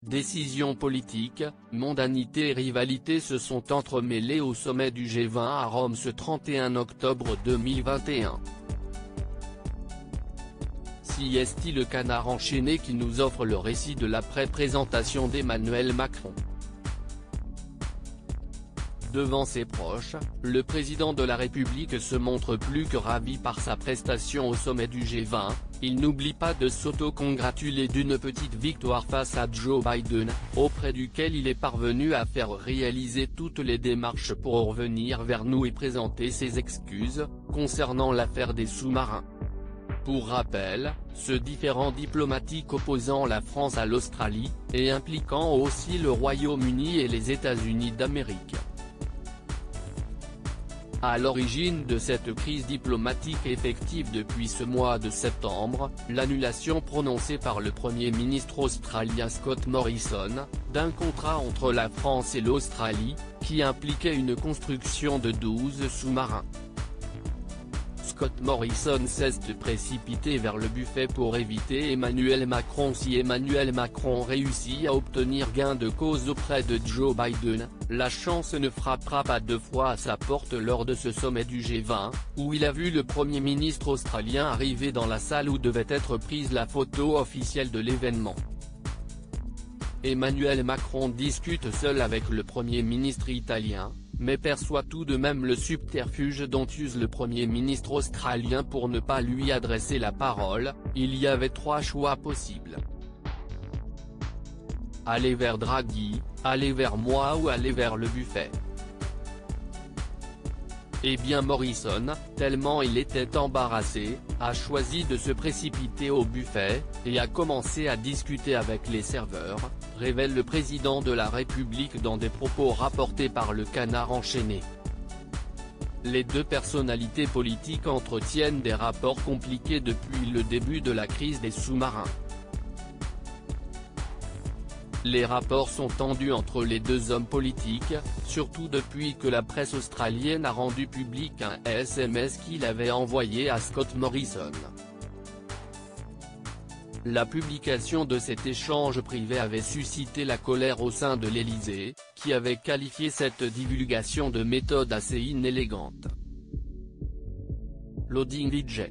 Décisions politiques, mondanité et rivalité se sont entremêlées au sommet du G20 à Rome ce 31 octobre 2021. Si est-il le canard enchaîné qui nous offre le récit de la présentation d'Emmanuel Macron. Devant ses proches, le président de la République se montre plus que ravi par sa prestation au sommet du G20, il n'oublie pas de s'auto-congratuler d'une petite victoire face à Joe Biden, auprès duquel il est parvenu à faire réaliser toutes les démarches pour revenir vers nous et présenter ses excuses, concernant l'affaire des sous-marins. Pour rappel, ce différend diplomatique opposant la France à l'Australie, et impliquant aussi le Royaume-Uni et les États-Unis d'Amérique. À l'origine de cette crise diplomatique effective depuis ce mois de septembre, l'annulation prononcée par le Premier ministre australien Scott Morrison, d'un contrat entre la France et l'Australie, qui impliquait une construction de 12 sous-marins. Scott Morrison s'est précipité vers le buffet pour éviter Emmanuel Macron. Si Emmanuel Macron réussit à obtenir gain de cause auprès de Joe Biden, la chance ne frappera pas deux fois à sa porte lors de ce sommet du G20, où il a vu le Premier ministre australien arriver dans la salle où devait être prise la photo officielle de l'événement. Emmanuel Macron discute seul avec le Premier ministre italien, mais perçoit tout de même le subterfuge dont use le Premier ministre australien pour ne pas lui adresser la parole. Il y avait trois choix possibles. Aller vers Draghi, aller vers moi ou aller vers le buffet. Eh bien Morrison, tellement il était embarrassé, a choisi de se précipiter au buffet, et a commencé à discuter avec les serveurs, révèle le président de la République dans des propos rapportés par le Canard enchaîné. Les deux personnalités politiques entretiennent des rapports compliqués depuis le début de la crise des sous-marins. Les rapports sont tendus entre les deux hommes politiques, surtout depuis que la presse australienne a rendu public un SMS qu'il avait envoyé à Scott Morrison. La publication de cet échange privé avait suscité la colère au sein de l'Élysée, qui avait qualifié cette divulgation de méthode assez inélégante. Loading VJ.